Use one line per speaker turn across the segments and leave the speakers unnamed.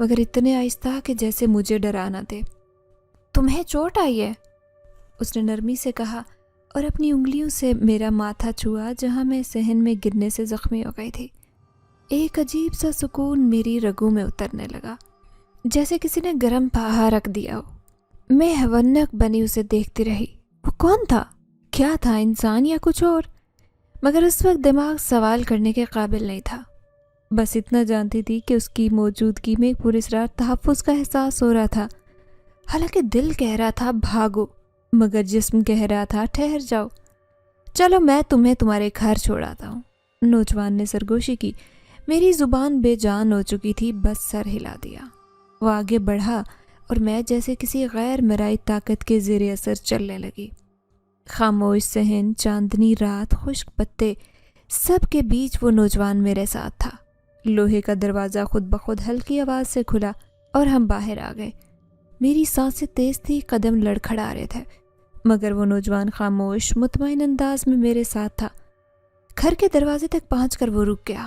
مگر اتنے آہستہ کہ جیسے مجھے ڈرا نہ دے۔ تمہیں چوٹ آئی ہے؟ اس نے نرمی سے کہا اور اپنی انگلیوں سے میرا ماتھا چھوا جہاں میں صحن میں گرنے سے زخمی ہو گئی تھی۔ ایک عجیب سا سکون میری رگوں میں اترنے لگا، جیسے کسی نے گرم پہا رکھ دیا ہو۔ میں حیوانک بنی اسے دیکھتی رہی۔ وہ کون تھا؟ کیا تھا، انسان یا کچھ اور؟ مگر اس وقت دماغ سوال کرنے کے قابل نہیں تھا۔ بس اتنا جانتی تھی کہ اس کی موجودگی میں پراسرار تحفظ کا احساس ہو رہا تھا۔ حالانکہ دل کہہ رہا تھا بھاگو، مگر جسم کہہ رہا تھا ٹھہر جاؤ۔ چلو میں تمہیں تمہارے گھر چھوڑاتا ہوں، نوجوان نے سرگوشی کی۔ میری زبان بے جان ہو چکی تھی، بس سر ہلا دیا۔ وہ آگے بڑھا اور میں جیسے کسی غیر مرئی طاقت کے زیر اثر چلنے لگی۔ خاموش صحن، چاندنی رات، خشک پتے، سب کے بیچ وہ نوجوان میرے ساتھ تھا۔ لوہے کا دروازہ خود بخود ہلکی آواز سے کھلا اور ہم باہر آ گئے۔ میری سانسیں تیز تھی، قدم لڑکھڑا رہے تھے، مگر وہ نوجوان خاموش، مطمئن انداز میں میرے ساتھ تھا۔ گھر کے دروازے تک پہنچ کر وہ رک گیا۔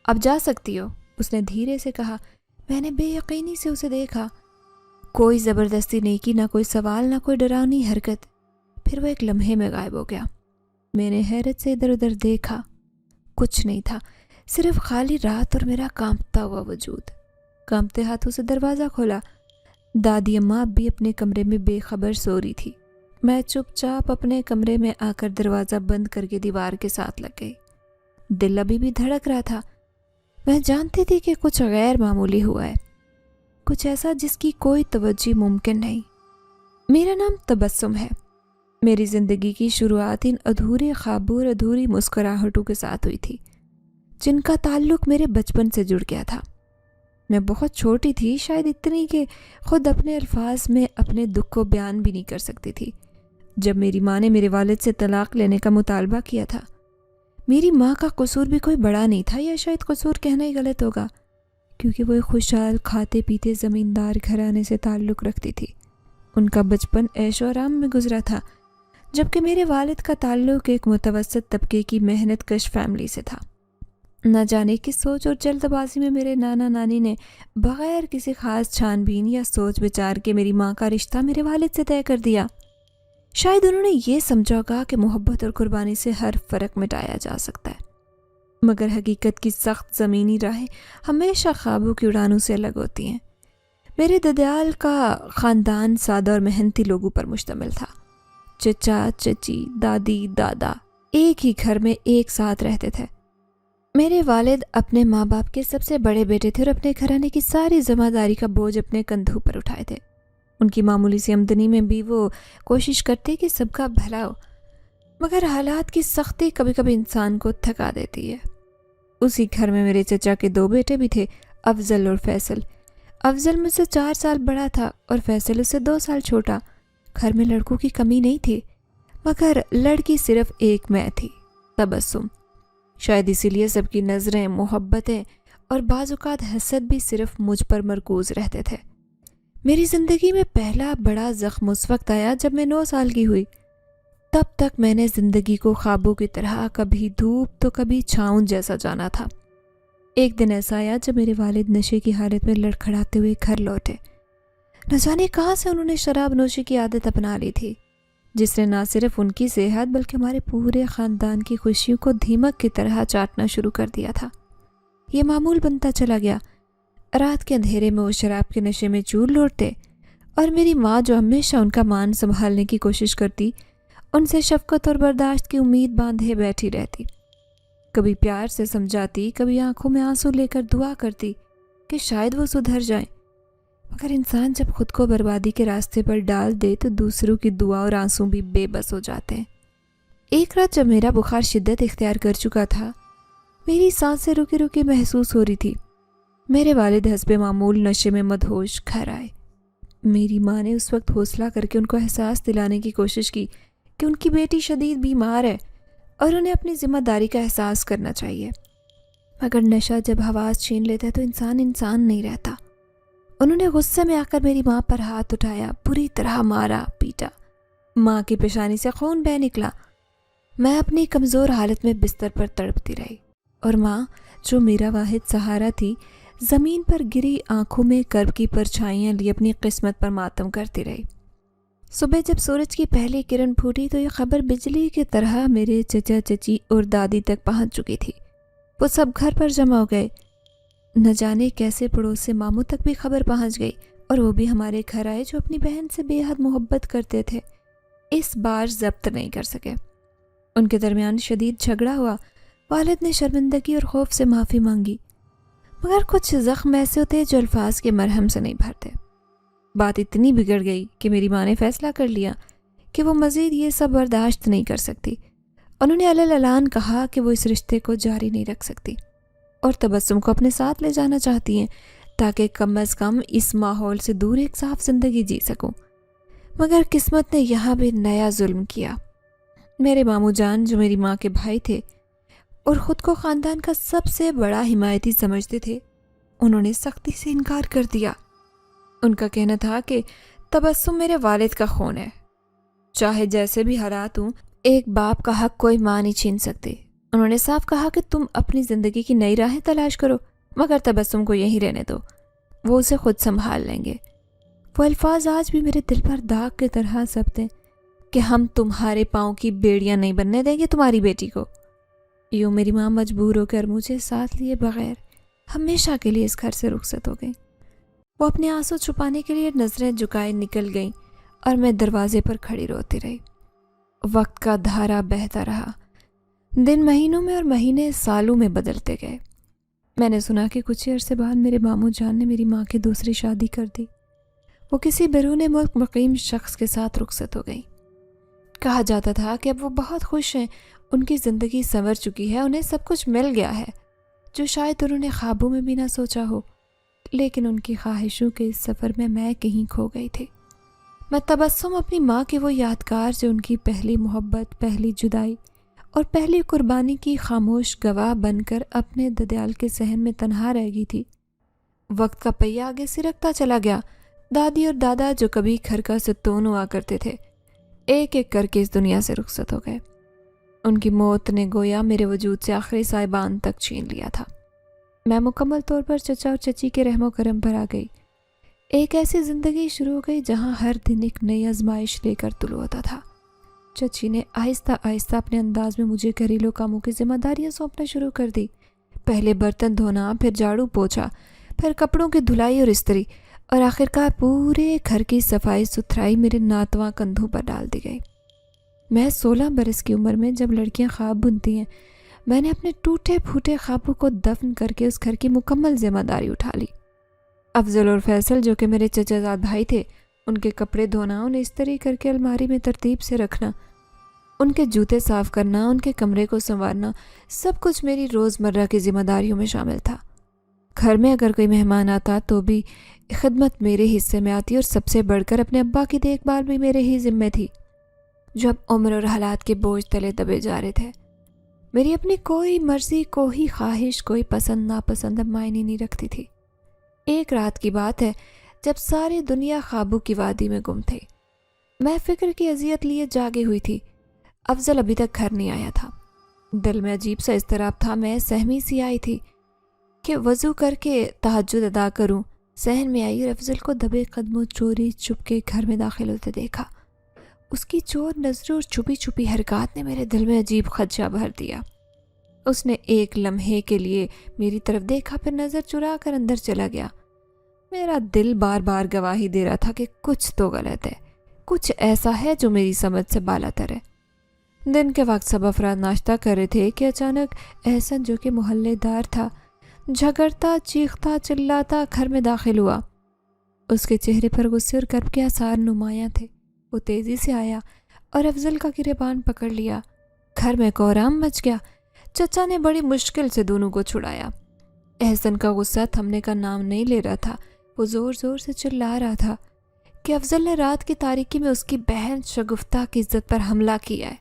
اب جا سکتی ہو، اس نے دھیرے سے کہا۔ میں نے بے یقینی سے اسے دیکھا۔ کوئی زبردستی نہیں کی، نہ کوئی سوال، نہ کوئی ڈراؤنی حرکت۔ پھر وہ ایک لمحے میں غائب ہو گیا۔ میں نے حیرت سے ادھر ادھر دیکھا۔ کچھ نہیں تھا، صرف خالی رات اور میرا کانپتا ہوا وجود۔ کانپتے ہاتھوں سے دروازہ کھولا۔ دادی اماں اب بھی اپنے کمرے میں بے خبر سو رہی تھی۔ میں چپ چاپ اپنے کمرے میں آ کر دروازہ بند کر کے دیوار کے ساتھ لگ گئی۔ دل ابھی بھی دھڑک رہا تھا۔ میں جانتی تھی کہ کچھ غیر معمولی ہوا ہے، کچھ ایسا جس کی کوئی توجہ ممکن نہیں۔ میرا نام تبسم ہے۔ میری زندگی کی شروعات ان ادھورے خوابوں اور ادھوری مسکراہٹوں کے ساتھ ہوئی تھی، جن کا تعلق میرے بچپن سے جڑ گیا تھا۔ میں بہت چھوٹی تھی، شاید اتنی کہ خود اپنے الفاظ میں اپنے دکھ کو بیان بھی نہیں کر سکتی تھی، جب میری ماں نے میرے والد سے طلاق لینے کا مطالبہ کیا تھا۔ میری ماں کا قصور بھی کوئی بڑا نہیں تھا، یا شاید قصور کہنا ہی غلط ہوگا، کیونکہ وہ ایک خوشحال کھاتے پیتے زمیندار گھرانے سے تعلق رکھتی تھی۔ ان کا بچپن عیش و آرام میں گزرا تھا، جبکہ میرے والد کا تعلق ایک متوسط طبقے کی محنت کش فیملی سے تھا۔ نہ جانے کس سوچ اور جلد بازی میں میرے نانا نانی نے بغیر کسی خاص چھان بین یا سوچ بچار کے میری ماں کا رشتہ میرے والد سے طے کر دیا۔ شاید انہوں نے یہ سمجھا ہوگا کہ محبت اور قربانی سے ہر فرق مٹایا جا سکتا ہے، مگر حقیقت کی سخت زمینی راہیں ہمیشہ خوابوں کی اڑانوں سے الگ ہوتی ہیں۔ میرے ددیال کا خاندان سادہ اور محنتی لوگوں پر مشتمل تھا۔ چچا، چچی، دادی، دادا ایک ہی گھر میں ایک ساتھ رہتے تھے۔ میرے والد اپنے ماں باپ کے سب سے بڑے بیٹے تھے اور اپنے گھرانے کی ساری ذمہ داری کا بوجھ اپنے کندھوں پر اٹھائے تھے۔ ان کی معمولی سی آمدنی میں بھی وہ کوشش کرتے کہ سب کا بھلا ہو، مگر حالات کی سختی کبھی کبھی انسان کو تھکا دیتی ہے۔ اسی گھر میں میرے چچا کے 2 بیٹے بھی تھے، افضل اور فیصل۔ افضل مجھ سے 4 سال بڑا تھا اور فیصل اس سے 2 سال چھوٹا۔ گھر میں لڑکوں کی کمی نہیں تھی، مگر لڑکی صرف ایک میں تھی، تبسم۔ شاید اسی لیے سب کی نظریں، محبتیں اور بعض اوقات حسد بھی صرف مجھ پر مرکوز رہتے تھے۔ میری زندگی میں پہلا بڑا زخم اس وقت آیا جب میں 9 سال کی ہوئی۔ تب تک میں نے زندگی کو خوابوں کی طرح کبھی دھوپ تو کبھی چھاؤں جیسا جانا تھا۔ ایک دن ایسا آیا جب میرے والد نشے کی حالت میں لڑکھڑاتے ہوئے گھر لوٹے۔ نہ جانے کہاں سے انہوں نے شراب نوشی کی عادت اپنا لی تھی، جس نے نہ صرف ان کی صحت بلکہ ہمارے پورے خاندان کی خوشیوں کو دھیمک کی طرح چاٹنا شروع کر دیا تھا۔ یہ معمول بنتا چلا گیا۔ رات کے اندھیرے میں وہ شراب کے نشے میں چور لوٹتے، اور میری ماں جو ہمیشہ ان کا مان سنبھالنے کی کوشش کرتی، ان سے شفقت اور برداشت کی امید باندھے بیٹھی رہتی۔ کبھی پیار سے سمجھاتی، کبھی آنکھوں میں آنسو لے کر دعا کرتی کہ شاید وہ سدھر جائیں۔ مگر انسان جب خود کو بربادی کے راستے پر ڈال دے تو دوسروں کی دعا اور آنسو بھی بے بس ہو جاتے ہیں۔ ایک رات جب میرا بخار شدت اختیار کر چکا تھا، میری سانسیں رکی رکی محسوس ہو رہی تھی۔ میرے والد حسب معمول نشے میں مدہوش گھر آئے۔ میری ماں نے اس وقت حوصلہ کر کے ان کو احساس دلانے کی کوشش کی کہ ان کی بیٹی شدید بیمار ہے اور انہیں اپنی ذمہ داری کا احساس کرنا چاہیے، مگر نشہ جب حواس چھین لیتا ہے تو انسان نہیں رہتا۔ انہوں نے غصے میں آ کر میری ماں پر ہاتھ اٹھایا، بری طرح مارا پیٹا۔ ماں کی پیشانی سے خون بہہ نکلا۔ میں اپنی کمزور حالت میں بستر پر تڑپتی رہی، اور ماں جو میرا واحد سہارا تھی زمین پر گری آنکھوں میں کرب کی پرچھائیاں لی اپنی قسمت پر ماتم کرتی رہی۔ صبح جب سورج کی پہلی کرن پھوٹی تو یہ خبر بجلی کی طرح میرے چچا چچی اور دادی تک پہنچ چکی تھی۔ وہ سب گھر پر جمع ہو گئے۔ نہ جانے کیسے پڑوس سے ماموں تک بھی خبر پہنچ گئی، اور وہ بھی ہمارے گھر آئے جو اپنی بہن سے بے حد محبت کرتے تھے۔ اس بار ضبط نہیں کر سکے۔ ان کے درمیان شدید جھگڑا ہوا۔ والد نے شرمندگی اور خوف سے معافی مانگی، مگر کچھ زخم ایسے ہوتے جو الفاظ کے مرہم سے نہیں بھرتے۔ بات اتنی بگڑ گئی کہ میری ماں نے فیصلہ کر لیا کہ وہ مزید یہ سب برداشت نہیں کر سکتی۔ انہوں نے علل اعلان کہا کہ وہ اس رشتے کو جاری نہیں رکھ سکتی اور تبسم کو اپنے ساتھ لے جانا چاہتی ہیں تاکہ کم از کم اس ماحول سے دور ایک صاف زندگی جی سکوں۔ مگر قسمت نے یہاں بھی نیا ظلم کیا۔ میرے ماموں جان جو میری ماں کے بھائی تھے اور خود کو خاندان کا سب سے بڑا حمایتی سمجھتے تھے، انہوں نے سختی سے انکار کر دیا۔ ان کا کہنا تھا کہ تبسم میرے والد کا خون ہے، چاہے جیسے بھی حالات ہوں، ایک باپ کا حق کوئی ماں نہیں چھین سکتی۔ انہوں نے صاف کہا کہ تم اپنی زندگی کی نئی راہیں تلاش کرو، مگر تبسم کو یہیں رہنے دو، وہ اسے خود سنبھال لیں گے۔ وہ الفاظ آج بھی میرے دل پر داغ کی طرح ضبط ہیں کہ ہم تمہارے پاؤں کی بیڑیاں نہیں بننے دیں گے تمہاری بیٹی کو۔ یوں میری ماں مجبور ہو کر مجھے ساتھ لیے بغیر ہمیشہ کے لیے اس گھر سے رخصت ہو گئی۔ وہ اپنے آنسو چھپانے کے لیے نظریں جھکائے نکل گئیں اور میں دروازے پر کھڑی روتی رہی۔ وقت کا دھارا بہتا رہا، دن مہینوں میں اور مہینے سالوں میں بدلتے گئے۔ میں نے سنا کہ کچھ عرصے بعد میرے ماموں جان نے میری ماں کی دوسری شادی کر دی۔ وہ کسی بیرون ملک مقیم شخص کے ساتھ رخصت ہو گئی۔ کہا جاتا تھا کہ اب وہ بہت خوش ہیں، ان کی زندگی سنور چکی ہے، انہیں سب کچھ مل گیا ہے جو شاید انہوں نے خوابوں میں بھی نہ سوچا ہو۔ لیکن ان کی خواہشوں کے اس سفر میں کہیں کھو گئی تھی۔ میں تبسم اپنی ماں کی وہ یادگار جو ان کی پہلی محبت، پہلی جدائی اور پہلی قربانی کی خاموش گواہ بن کر اپنے ددیال کے صحن میں تنہا رہ گئی تھی۔ وقت کا پہیہ آگے سرکتا چلا گیا۔ دادی اور دادا جو کبھی گھر کا ستون ہوا کرتے تھے، ایک ایک کر کے اس دنیا سے رخصت ہو گئے۔ ان کی موت نے گویا میرے وجود سے آخری سائبان تک چھین لیا تھا۔ میں مکمل طور پر چچا اور چچی کے رحم و کرم پر آ گئی۔ ایک ایسی زندگی شروع ہو گئی جہاں ہر دن ایک نئی آزمائش لے کر طلوع ہوتا تھا۔ چچی نے آہستہ آہستہ اپنے انداز میں مجھے گھریلو کاموں کی ذمہ داریاں سونپنا شروع کر دی۔ پہلے برتن دھونا، پھر جھاڑو پوچھا، پھر کپڑوں کی دھلائی اور استری، اور آخرکار پورے گھر کی صفائی ستھرائی میرے ناتواں کندھوں پر ڈال دی گئی۔ میں 16 برس کی عمر میں جب لڑکیاں خواب بنتی ہیں، میں نے اپنے ٹوٹے پھوٹے خوابوں کو دفن کر کے اس گھر کی مکمل ذمہ داری اٹھا لی۔ افضل اور فیصل جو کہ میرے چچا زاد بھائی تھے، ان کے کپڑے دھونا، انہیں استری کر کے الماری میں ترتیب سے رکھنا، ان کے جوتے صاف کرنا، ان کے کمرے کو سنوارنا، سب کچھ میری روزمرہ کی ذمہ داریوں میں شامل تھا۔ گھر میں اگر کوئی مہمان آتا تو بھی خدمت میرے حصے میں آتی، اور سب سے بڑھ کر اپنے ابا کی دیکھ بھال بھی میرے ہی ذمے تھی، جو اب عمر اور حالات کے بوجھ تلے دبے جا رہے تھے۔ میری اپنی کوئی مرضی، کوئی خواہش، کوئی پسند ناپسند اب معنی نہیں رکھتی تھی۔ ایک رات کی بات ہے جب ساری دنیا خوابوں کی وادی میں گم تھی۔ میں فکر کی اذیت لیے جاگی ہوئی تھی۔ افضل ابھی تک گھر نہیں آیا تھا۔ دل میں عجیب سا اضطراب تھا۔ میں سہمی سی آئی تھی کہ وضو کر کے تہجد ادا کروں۔ صحن میں آئی اور افضل کو دبے قدموں چوری چھپ کے گھر میں داخل ہوتے دیکھا۔ اس کی چور نظروں اور چھپی چھپی حرکات نے میرے دل میں عجیب خدشہ بھر دیا۔ اس نے ایک لمحے کے لیے میری طرف دیکھا، پھر نظر چرا کر اندر چلا گیا۔ میرا دل بار بار گواہی دے رہا تھا کہ کچھ تو غلط ہے، کچھ ایسا ہے جو میری سمجھ سے بالاتر ہے۔ دن کے وقت سب افراد ناشتہ کر رہے تھے کہ اچانک احسن جو کہ محلے دار تھا، جھگڑتا، چیختا، چلاتا گھر میں داخل ہوا۔ اس کے چہرے پر غصے اور کرب کے آثار نمایاں تھے۔ وہ تیزی سے آیا اور افضل کا گریبان پکڑ لیا۔ گھر میں کوہرام مچ گیا۔ چچا نے بڑی مشکل سے دونوں کو چھڑایا۔ احسن کا غصہ تھمنے کا نام نہیں لے رہا تھا۔ وہ زور زور سے چلا رہا تھا کہ افضل نے رات کی تاریکی میں اس کی بہن شگفتہ کی عزت پر حملہ کیا ہے۔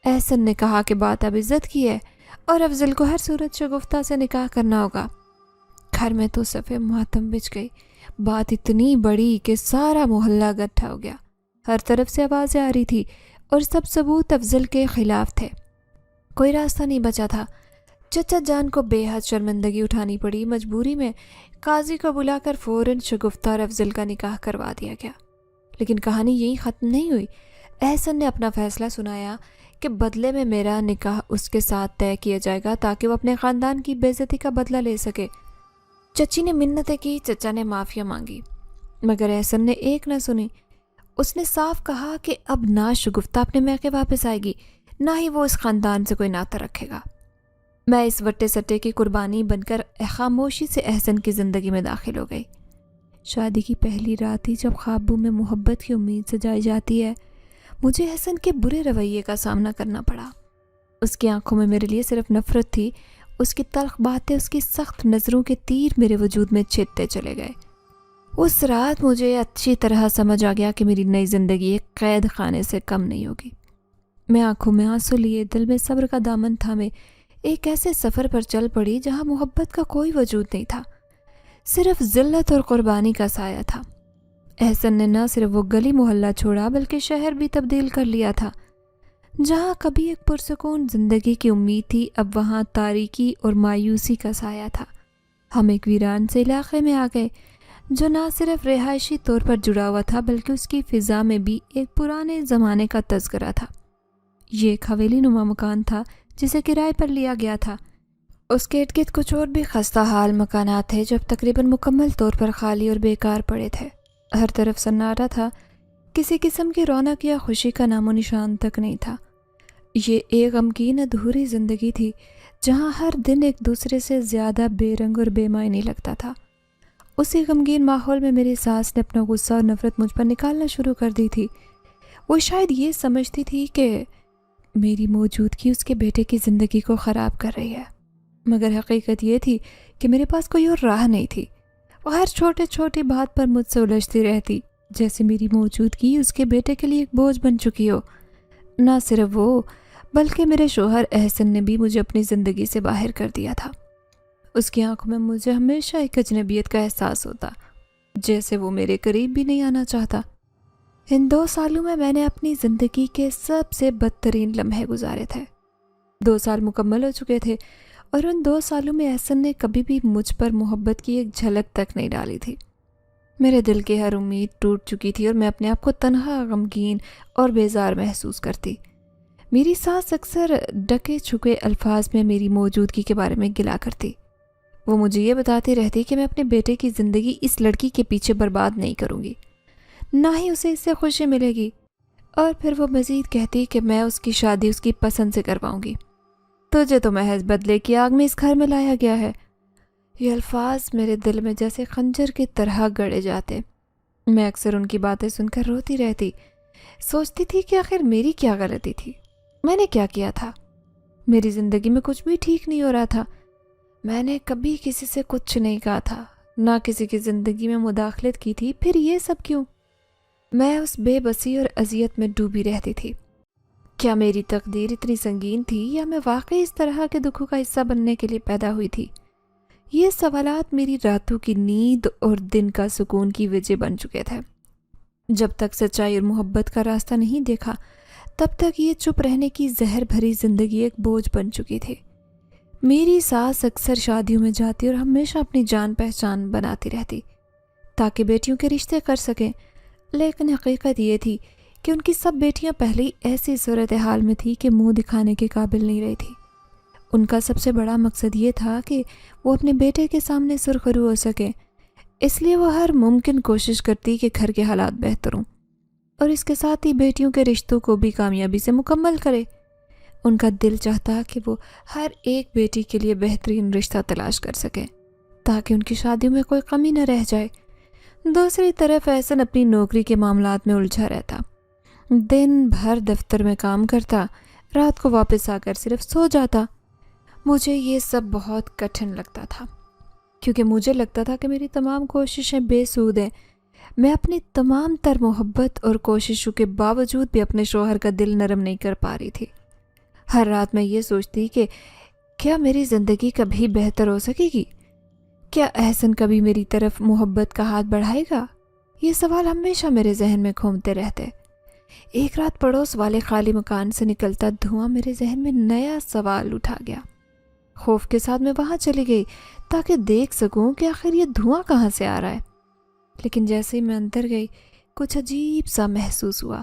احسن نے کہا کہ بات اب عزت کی ہے اور افضل کو ہر صورت شگفتہ سے نکاح کرنا ہوگا۔ گھر میں تو صفے ماتم بچ گئی۔ بات اتنی بڑی کہ سارا محلہ اکٹھا ہو گیا۔ ہر طرف سے آوازیں آ رہی تھی اور سب ثبوت افضل کے خلاف تھے۔ کوئی راستہ نہیں بچا تھا۔ چچا جان کو بے حد شرمندگی اٹھانی پڑی۔ مجبوری میں قاضی کو بلا کر فوراً شگفتہ اور افضل کا نکاح کروا دیا گیا۔ لیکن کہانی یہی ختم نہیں ہوئی۔ احسن نے اپنا فیصلہ سنایا کہ بدلے میں میرا نکاح اس کے ساتھ طے کیا جائے گا تاکہ وہ اپنے خاندان کی بے عزتی کا بدلہ لے سکے۔ چچی نے منتیں کی، چچا نے معافیا مانگی، مگر احسن نے ایک نہ سنی۔ اس نے صاف کہا کہ اب نہ شگفتہ اپنے میکے واپس آئے گی، نہ ہی وہ اس خاندان سے کوئی ناطہ رکھے گا۔ میں اس وٹے سٹے کی قربانی بن کر خاموشی سے احسن کی زندگی میں داخل ہو گئی۔ شادی کی پہلی رات ہی جب خوابوں میں محبت کی امید سجائی جاتی ہے، مجھے احسن کے برے رویے کا سامنا کرنا پڑا۔ اس کی آنکھوں میں میرے لیے صرف نفرت تھی۔ اس کی تلخ باتیں، اس کی سخت نظروں کے تیر میرے وجود میں چھیدتے چلے گئے۔ اس رات مجھے اچھی طرح سمجھ آ گیا کہ میری نئی زندگی ایک قید خانے سے کم نہیں ہوگی۔ میں آنکھوں میں آنسو لیے، دل میں صبر کا دامن تھامے ایک ایسے سفر پر چل پڑی جہاں محبت کا کوئی وجود نہیں تھا، صرف ذلت اور قربانی کا سایہ تھا۔ احسن نے نہ صرف وہ گلی محلہ چھوڑا بلکہ شہر بھی تبدیل کر لیا تھا۔ جہاں کبھی ایک پرسکون زندگی کی امید تھی، اب وہاں تاریکی اور مایوسی کا سایہ تھا۔ ہم ایک ویران سے علاقے میں آ گئے جو نہ صرف رہائشی طور پر جڑا ہوا تھا بلکہ اس کی فضا میں بھی ایک پرانے زمانے کا تذکرہ تھا۔ یہ ایک حویلی نما مکان تھا جسے کرائے پر لیا گیا تھا۔ اس کے ارد گرد کچھ اور بھی خستہ حال مکانات تھے جو اب تقریباً مکمل طور پر خالی اور بیکار پڑے تھے۔ ہر طرف سناٹا تھا، کسی قسم کی رونق یا خوشی کا نام و نشان تک نہیں تھا۔ یہ ایک غمگین ادھوری زندگی تھی جہاں ہر دن ایک دوسرے سے زیادہ بے رنگ اور بے معنی لگتا تھا۔ اسی غمگین ماحول میں میری ساس نے اپنا غصہ اور نفرت مجھ پر نکالنا شروع کر دی تھی۔ وہ شاید یہ سمجھتی تھی کہ میری موجودگی اس کے بیٹے کی زندگی کو خراب کر رہی ہے، مگر حقیقت یہ تھی کہ میرے پاس کوئی اور راہ نہیں تھی۔ وہ ہر چھوٹی بات پر مجھ سے الجھتی رہتی، جیسے میری موجودگی اس کے بیٹے کے لیے ایک بوجھ بن چکی ہو۔ نہ صرف وہ بلکہ میرے شوہر احسن نے بھی مجھے اپنی زندگی سے باہر کر دیا تھا۔ اس کی آنکھوں میں مجھے ہمیشہ ایک اجنبیت کا احساس ہوتا، جیسے وہ میرے قریب بھی نہیں آنا چاہتا۔ ان 2 سالوں میں نے اپنی زندگی کے سب سے بدترین لمحے گزارے تھے۔ 2 سال مکمل ہو چکے تھے اور ان 2 سالوں میں احسن نے کبھی بھی مجھ پر محبت کی ایک جھلک تک نہیں ڈالی تھی۔ میرے دل کی ہر امید ٹوٹ چکی تھی اور میں اپنے آپ کو تنہا، غمگین اور بیزار محسوس کرتی۔ میری ساس اکثر ڈکے چھکے الفاظ میں میری موجودگی کے بارے میں گلا کرتی۔ وہ مجھے یہ بتاتی رہتی کہ میں اپنے بیٹے کی زندگی اس لڑکی کے پیچھے برباد نہیں کروں گی، نہ ہی اسے اس سے خوشی ملے گی، اور پھر وہ مزید کہتی کہ میں اس کی شادی اس کی پسند سے کرواؤں گی۔ تجھے تو محض بدلے کی آگ میں اس گھر میں لایا گیا ہے۔ یہ الفاظ میرے دل میں جیسے خنجر کی طرح گڑے جاتے۔ میں اکثر ان کی باتیں سن کر روتی رہتی، سوچتی تھی کہ آخر میری کیا غلطی تھی، میں نے کیا کیا تھا۔ میری زندگی میں کچھ بھی ٹھیک نہیں ہو رہا تھا۔ میں نے کبھی کسی سے کچھ نہیں کہا تھا، نہ کسی کی زندگی میں مداخلت کی تھی، پھر یہ سب کیوں؟ میں اس بے بسی اور اذیت میں ڈوبی رہتی تھی۔ کیا میری تقدیر اتنی سنگین تھی یا میں واقعی اس طرح کے دکھوں کا حصہ بننے کے لیے پیدا ہوئی تھی؟ یہ سوالات میری راتوں کی نیند اور دن کا سکون کی وجہ بن چکے تھے۔ جب تک سچائی اور محبت کا راستہ نہیں دیکھا، تب تک یہ چپ رہنے کی زہر بھری زندگی ایک بوجھ بن چکی تھی۔ میری ساس اکثر شادیوں میں جاتی اور ہمیشہ اپنی جان پہچان بناتی رہتی تاکہ بیٹیوں کے رشتے کر سکیں، لیکن حقیقت یہ تھی کہ ان کی سب بیٹیاں پہلے ہی ایسی صورتحال میں تھی کہ منہ دکھانے کے قابل نہیں رہی تھی۔ ان کا سب سے بڑا مقصد یہ تھا کہ وہ اپنے بیٹے کے سامنے سرخرو ہو سکیں، اس لیے وہ ہر ممکن کوشش کرتی کہ گھر کے حالات بہتر ہوں اور اس کے ساتھ ہی بیٹیوں کے رشتوں کو بھی کامیابی سے مکمل کرے۔ ان کا دل چاہتا کہ وہ ہر ایک بیٹی کے لیے بہترین رشتہ تلاش کر سکے تاکہ ان کی شادیوں میں کوئی کمی نہ رہ جائے۔ دوسری طرف احسن اپنی نوکری کے معاملات میں الجھا رہتا، دن بھر دفتر میں کام کرتا، رات کو واپس آ کر صرف سو جاتا۔ مجھے یہ سب بہت کٹھن لگتا تھا کیونکہ مجھے لگتا تھا کہ میری تمام کوششیں بے سود ہیں۔ میں اپنی تمام تر محبت اور کوششوں کے باوجود بھی اپنے شوہر کا دل نرم نہیں کر پا رہی تھی۔ ہر رات میں یہ سوچتی کہ کیا میری زندگی کبھی بہتر ہو سکے گی؟ کیا احسن کبھی میری طرف محبت کا ہاتھ بڑھائے گا؟ یہ سوال ہمیشہ میرے ذہن میں گھومتے رہتے۔ ایک رات پڑوس والے خالی مکان سے نکلتا دھواں میرے ذہن میں نیا سوال اٹھا گیا۔ خوف کے ساتھ میں وہاں چلی گئی تاکہ دیکھ سکوں کہ آخر یہ دھواں کہاں سے آ رہا ہے، لیکن جیسے ہی میں اندر گئی کچھ عجیب سا محسوس ہوا۔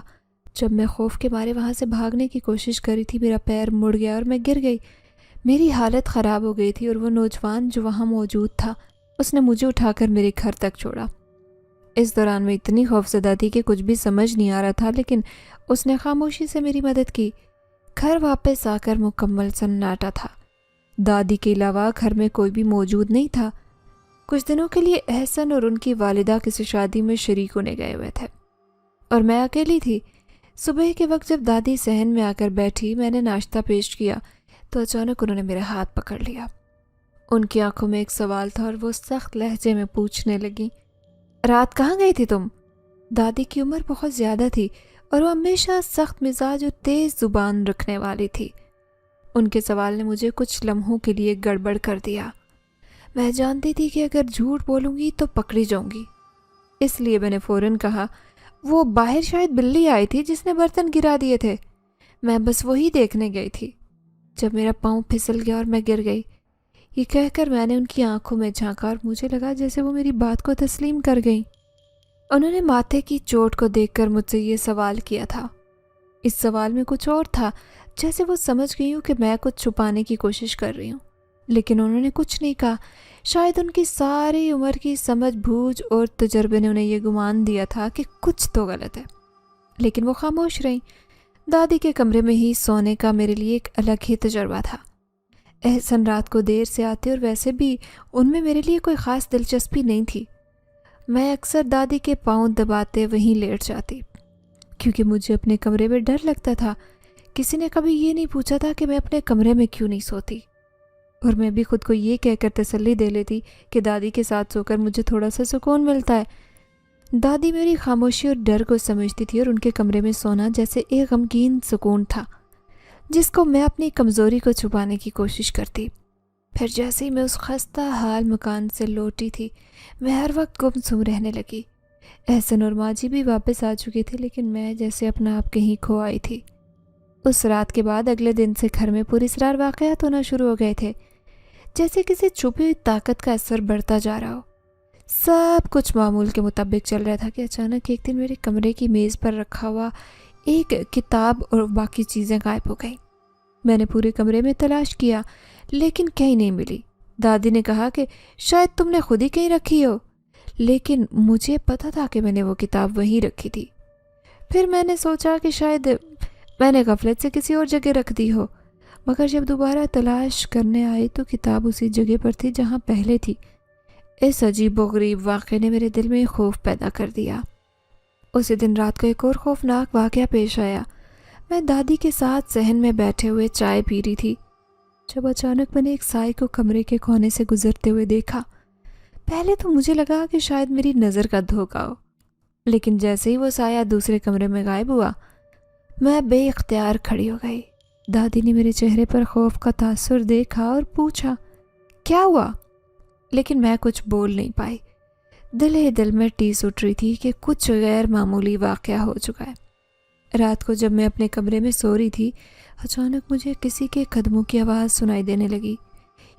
جب میں خوف کے مارے وہاں سے بھاگنے کی کوشش کری تھی، میرا پیر مڑ گیا اور میں گر گئی۔ میری حالت خراب ہو گئی تھی اور وہ نوجوان جو وہاں موجود تھا اس نے مجھے اٹھا کر میرے گھر تک چھوڑا۔ اس دوران میں اتنی خوفزدہ تھی کہ کچھ بھی سمجھ نہیں آ رہا تھا، لیکن اس نے خاموشی سے میری مدد کی۔ گھر واپس آ کر مکمل سناٹا تھا، دادی کے علاوہ گھر میں کوئی بھی موجود نہیں تھا۔ کچھ دنوں کے لیے احسن اور ان کی والدہ کسی شادی میں شریک ہونے گئے ہوئے تھے اور میں اکیلی تھی۔ صبح کے وقت جب دادی صحن میں آ کر بیٹھی، میں نے ناشتہ پیش کیا تو اچانک انہوں نے میرا ہاتھ پکڑ لیا۔ ان کی آنکھوں میں ایک سوال تھا اور وہ سخت لہجے میں پوچھنے لگی، رات کہاں گئی تھی تم؟ دادی کی عمر بہت زیادہ تھی اور وہ ہمیشہ سخت مزاج اور تیز زبان رکھنے والی تھی۔ ان کے سوال نے مجھے کچھ لمحوں کے لیے گڑبڑ کر دیا۔ میں جانتی تھی کہ اگر جھوٹ بولوں گی تو پکڑی جاؤں گی، اس لیے میں نے فوراً کہا، وہ باہر شاید بلی آئی تھی جس نے برتن گرا دیے تھے، میں بس وہی دیکھنے گئی تھی۔ جب میرا پاؤں پھسل گیا اور میں گر گئی، یہ کہہ کر میں نے ان کی آنکھوں میں جھانکا اور مجھے لگا جیسے وہ میری بات کو تسلیم کر گئیں۔ انہوں نے ماتھے کی چوٹ کو دیکھ کر مجھ سے یہ سوال کیا تھا۔ اس سوال میں کچھ اور تھا، جیسے وہ سمجھ گئی ہوں کہ میں کچھ چھپانے کی کوشش کر رہی ہوں، لیکن انہوں نے کچھ نہیں کہا۔ شاید ان کی ساری عمر کی سمجھ بوجھ اور تجربے نے انہیں یہ گمان دیا تھا کہ کچھ تو غلط ہے، لیکن وہ خاموش رہیں۔ دادی کے کمرے میں ہی سونے کا میرے لیے ایک الگ ہی تجربہ تھا۔ احسن رات کو دیر سے آتے اور ویسے بھی ان میں میرے لیے کوئی خاص دلچسپی نہیں تھی۔ میں اکثر دادی کے پاؤں دباتے وہیں لیٹ جاتی، کیونکہ مجھے اپنے کمرے میں ڈر لگتا تھا۔ کسی نے کبھی یہ نہیں پوچھا تھا کہ میں اپنے کمرے میں کیوں نہیں سوتی، اور میں بھی خود کو یہ کہہ کر تسلی دے لیتی کہ دادی کے ساتھ سو کر مجھے تھوڑا سا سکون ملتا ہے۔ دادی میری خاموشی اور ڈر کو سمجھتی تھی اور ان کے کمرے میں سونا جیسے ایک غمگین سکون تھا جس کو میں اپنی کمزوری کو چھپانے کی کوشش کرتی۔ پھر جیسے ہی میں اس خستہ حال مکان سے لوٹی تھی، میں ہر وقت گمسم رہنے لگی۔ احسن اور ماجی بھی واپس آ چکی تھی، لیکن میں جیسے اپنا آپ کہیں کھو آئی تھی۔ اس رات کے بعد اگلے دن سے گھر میں پراسرار واقعات ہونا شروع ہو گئے تھے، جیسے کسی چھپی ہوئی طاقت کا اثر بڑھتا جا رہا ہو۔ سب کچھ معمول کے مطابق چل رہا تھا کہ اچانک ایک دن میرے کمرے کی میز پر رکھا ہوا ایک کتاب اور باقی چیزیں غائب ہو گئیں۔ میں نے پورے کمرے میں تلاش کیا لیکن کہیں نہیں ملی۔ دادی نے کہا کہ شاید تم نے خود ہی کہیں رکھی ہو، لیکن مجھے پتا تھا کہ میں نے وہ کتاب وہیں رکھی تھی۔ پھر میں نے سوچا کہ شاید میں نے غفلت سے کسی اور جگہ رکھ دی ہو، مگر جب دوبارہ تلاش کرنے آئی تو کتاب اسی جگہ پر تھی جہاں پہلے تھی۔ اس عجیب و غریب واقعے نے میرے دل میں خوف پیدا کر دیا۔ اسی دن رات کو ایک اور خوفناک واقعہ پیش آیا۔ میں دادی کے ساتھ صحن میں بیٹھے ہوئے چائے پی رہی تھی جب اچانک میں نے ایک سائے کو کمرے کے کونے سے گزرتے ہوئے دیکھا۔ پہلے تو مجھے لگا کہ شاید میری نظر کا دھوکا ہو، لیکن جیسے ہی وہ سایہ دوسرے کمرے میں غائب ہوا، میں بے اختیار کھڑی ہو گئی۔ دادی نے میرے چہرے پر خوف کا تاثر دیکھا اور پوچھا، کیا ہوا؟ لیکن میں کچھ بول نہیں پائی۔ دل ہی دل میں ٹیس اٹھ رہی تھی کہ کچھ غیر معمولی واقعہ ہو چکا ہے۔ رات کو جب میں اپنے کمرے میں سو رہی تھی، اچانک مجھے کسی کے قدموں کی آواز سنائی دینے لگی۔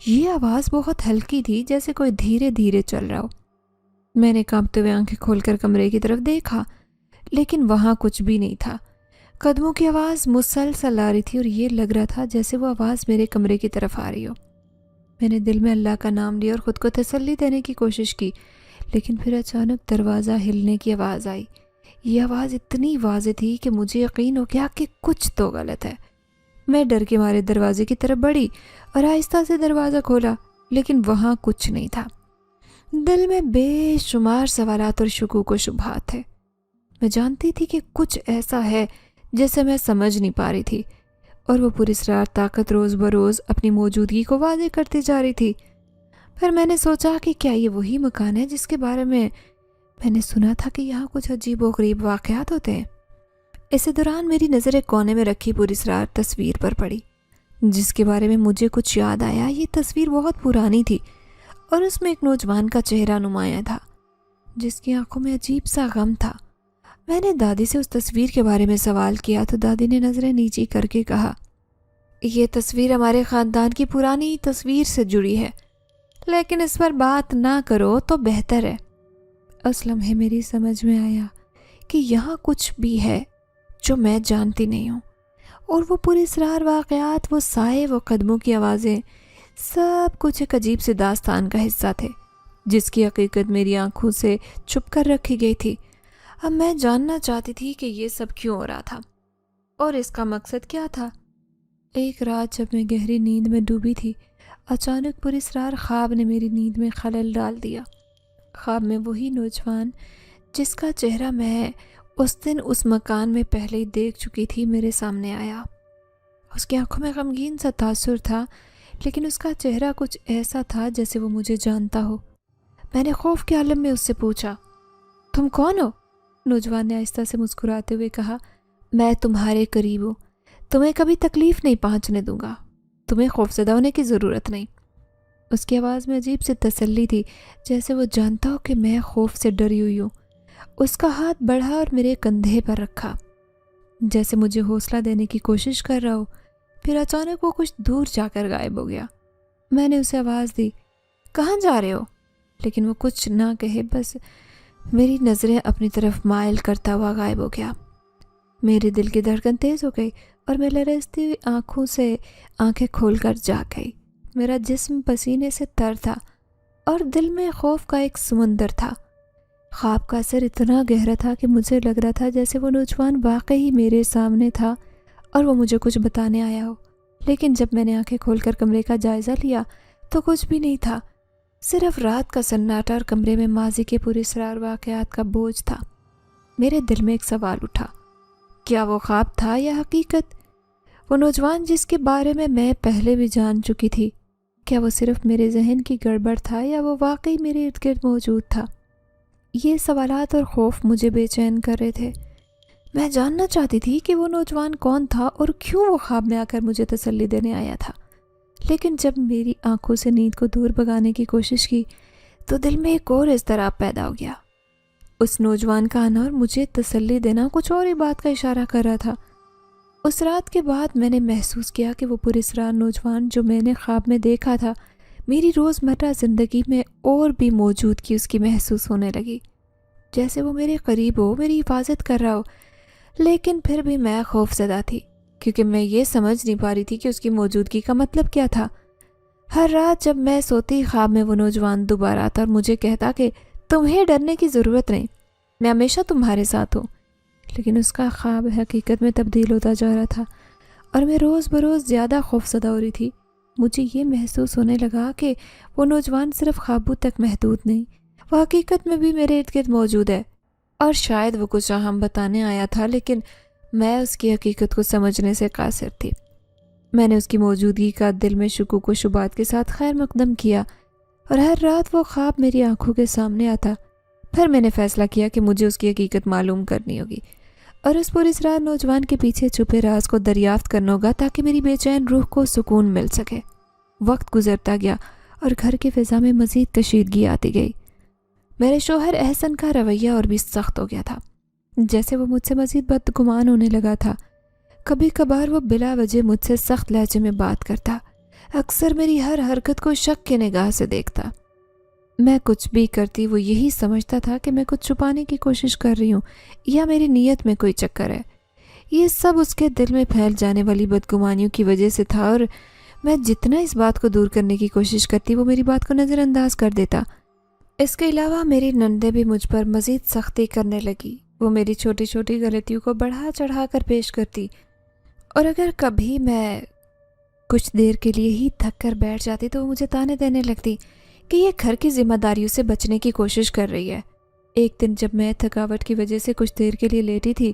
یہ آواز بہت ہلکی تھی، جیسے کوئی دھیرے دھیرے چل رہا ہو۔ میں نے کانپتے ہوئے آنکھیں کھول کر کمرے کی طرف دیکھا، لیکن وہاں کچھ بھی نہیں تھا۔ قدموں کی آواز مسلسل آ رہی تھی اور یہ لگ رہا تھا جیسے وہ آواز میرے کمرے کی طرف آ رہی ہو۔ میں نے دل میں اللہ کا نام لیا اور خود کو تسلی دینے کی کوشش کی، لیکن پھر اچانک دروازہ ہلنے کی آواز آئی۔ یہ آواز اتنی واضح تھی کہ مجھے یقین ہو گیا کہ کچھ تو غلط ہے۔ میں ڈر کے مارے دروازے کی طرف بڑھی اور آہستہ سے دروازہ کھولا، لیکن وہاں کچھ نہیں تھا۔ دل میں بے شمار سوالات اور شکوک و شبہات تھے۔ میں جانتی تھی کہ کچھ ایسا ہے جسے میں سمجھ نہیں پا رہی تھی، اور وہ پراسرار طاقت روز بروز اپنی موجودگی کو واضح کرتی جا رہی تھی۔ پھر میں نے سوچا کہ کیا یہ وہی مکان ہے جس کے بارے میں نے سنا تھا کہ یہاں کچھ عجیب و غریب واقعات ہوتے ہیں۔ اسی دوران میری نظر ایک کونے میں رکھی پراسرار تصویر پر پڑی، جس کے بارے میں مجھے کچھ یاد آیا۔ یہ تصویر بہت پرانی تھی اور اس میں ایک نوجوان کا چہرہ نمایاں تھا جس کی آنکھوں میں عجیب سا غم تھا۔ میں نے دادی سے اس تصویر کے بارے میں سوال کیا تو دادی نے نظریں نیچی کر کے کہا، یہ تصویر ہمارے خاندان کی پرانی تصویر سے جڑی ہے، لیکن اس پر بات نہ کرو تو بہتر ہے۔ اس لمحے میری سمجھ میں آیا کہ یہاں کچھ بھی ہے جو میں جانتی نہیں ہوں، اور وہ پراسرار واقعات، وہ سائے، وہ قدموں کی آوازیں، سب کچھ ایک عجیب سی داستان کا حصہ تھے جس کی حقیقت میری آنکھوں سے چھپ کر رکھی گئی تھی۔ اب میں جاننا چاہتی تھی کہ یہ سب کیوں ہو رہا تھا اور اس کا مقصد کیا تھا۔ ایک رات جب میں گہری نیند میں ڈوبی تھی، اچانک پراسرار خواب نے میری نیند میں خلل ڈال دیا۔ خواب میں وہی نوجوان جس کا چہرہ میں اس دن اس مکان میں پہلے ہی دیکھ چکی تھی میرے سامنے آیا۔ اس کی آنکھوں میں غمگین سا تاثر تھا، لیکن اس کا چہرہ کچھ ایسا تھا جیسے وہ مجھے جانتا ہو۔ میں نے خوف کے عالم میں اس سے پوچھا، تم کون ہو؟ نوجوان نے آہستہ سے مسکراتے ہوئے کہا، میں تمہارے قریب ہوں، تمہیں کبھی تکلیف نہیں پہنچنے دوں گا، تمہیں خوفزدہ ہونے کی ضرورت نہیں۔ اس کی آواز میں عجیب سی تسلی تھی، جیسے وہ جانتا ہو کہ میں خوف سے ڈری ہوئی ہوں۔ اس کا ہاتھ بڑھا اور میرے کندھے پر رکھا، جیسے مجھے حوصلہ دینے کی کوشش کر رہا ہو۔ پھر اچانک وہ کچھ دور جا کر غائب ہو گیا۔ میں نے اسے آواز دی، کہاں جا رہے ہو؟ لیکن وہ کچھ نہ کہے، بس میری نظریں اپنی طرف مائل کرتا ہوا غائب ہو گیا۔ میرے دل کی دھڑکن تیز ہو گئی اور میں لرزتی ہوئی آنکھوں سے آنکھیں کھول کر جاگ گئی۔ میرا جسم پسینے سے تر تھا اور دل میں خوف کا ایک سمندر تھا۔ خواب کا اثر اتنا گہرا تھا کہ مجھے لگ رہا تھا جیسے وہ نوجوان واقعی میرے سامنے تھا اور وہ مجھے کچھ بتانے آیا ہو۔ لیکن جب میں نے آنکھیں کھول کر کمرے کا جائزہ لیا تو کچھ بھی نہیں تھا، صرف رات کا سناٹا اور کمرے میں ماضی کے پراسرار واقعات کا بوجھ تھا۔ میرے دل میں ایک سوال اٹھا، کیا وہ خواب تھا یا حقیقت؟ وہ نوجوان جس کے بارے میں پہلے بھی جان چکی تھی، کیا وہ صرف میرے ذہن کی گڑبڑ تھا یا وہ واقعی میرے ارد گرد موجود تھا؟ یہ سوالات اور خوف مجھے بے چین کر رہے تھے۔ میں جاننا چاہتی تھی کہ وہ نوجوان کون تھا اور کیوں وہ خواب میں آ کر مجھے تسلی دینے آیا تھا۔ لیکن جب میری آنکھوں سے نیند کو دور بھگانے کی کوشش کی تو دل میں ایک اور اضطراب پیدا ہو گیا۔ اس نوجوان کا آنا اور مجھے تسلی دینا کچھ اور ہی بات کا اشارہ کر رہا تھا۔ اس رات کے بعد میں نے محسوس کیا کہ وہ پراسرار نوجوان جو میں نے خواب میں دیکھا تھا، میری روزمرہ زندگی میں اور بھی موجودگی اس کی محسوس ہونے لگی، جیسے وہ میرے قریب ہو، میری حفاظت کر رہا ہو۔ لیکن پھر بھی میں خوف زدہ تھی، کیونکہ میں یہ سمجھ نہیں پا رہی تھی کہ اس کی موجودگی کا مطلب کیا تھا۔ ہر رات جب میں سوتی، خواب میں وہ نوجوان دوبارہ آتا اور مجھے کہتا کہ تمہیں ڈرنے کی ضرورت نہیں، میں ہمیشہ تمہارے ساتھ ہوں۔ لیکن اس کا خواب حقیقت میں تبدیل ہوتا جا رہا تھا اور میں روز بروز زیادہ خوفزدہ ہو رہی تھی۔ مجھے یہ محسوس ہونے لگا کہ وہ نوجوان صرف خوابوں تک محدود نہیں، وہ حقیقت میں بھی میرے ارد گرد موجود ہے، اور شاید وہ کچھ اہم بتانے آیا تھا، لیکن میں اس کی حقیقت کو سمجھنے سے قاصر تھی۔ میں نے اس کی موجودگی کا دل میں شکوک و شبہات کے ساتھ خیر مقدم کیا، اور ہر رات وہ خواب میری آنکھوں کے سامنے آتا۔ پھر میں نے فیصلہ کیا کہ مجھے اس کی حقیقت معلوم کرنی ہوگی اور اس پراسرار نوجوان کے پیچھے چھپے راز کو دریافت کرنا ہوگا، تاکہ میری بے چین روح کو سکون مل سکے۔ وقت گزرتا گیا اور گھر کی فضا میں مزید کشیدگی آتی گئی۔ میرے شوہر احسن کا رویہ اور بھی سخت ہو گیا تھا، جیسے وہ مجھ سے مزید بدگمان ہونے لگا تھا۔ کبھی کبھار وہ بلا وجہ مجھ سے سخت لہجے میں بات کرتا، اکثر میری ہر حرکت کو شک کے نگاہ سے دیکھتا۔ میں کچھ بھی کرتی وہ یہی سمجھتا تھا کہ میں کچھ چھپانے کی کوشش کر رہی ہوں یا میری نیت میں کوئی چکر ہے۔ یہ سب اس کے دل میں پھیل جانے والی بدگمانیوں کی وجہ سے تھا، اور میں جتنا اس بات کو دور کرنے کی کوشش کرتی وہ میری بات کو نظر انداز کر دیتا۔ اس کے علاوہ میری نندیں بھی مجھ پر مزید سختی کرنے لگی۔ وہ میری چھوٹی چھوٹی غلطیوں کو بڑھا چڑھا کر پیش کرتی، اور اگر کبھی میں کچھ دیر کے لیے ہی تھک کر بیٹھ جاتی تو وہ مجھے تانے دینے لگتی کہ یہ گھر کی ذمہ داریوں سے بچنے کی کوشش کر رہی ہے۔ ایک دن جب میں تھکاوٹ کی وجہ سے کچھ دیر کے لیے لیٹی تھی،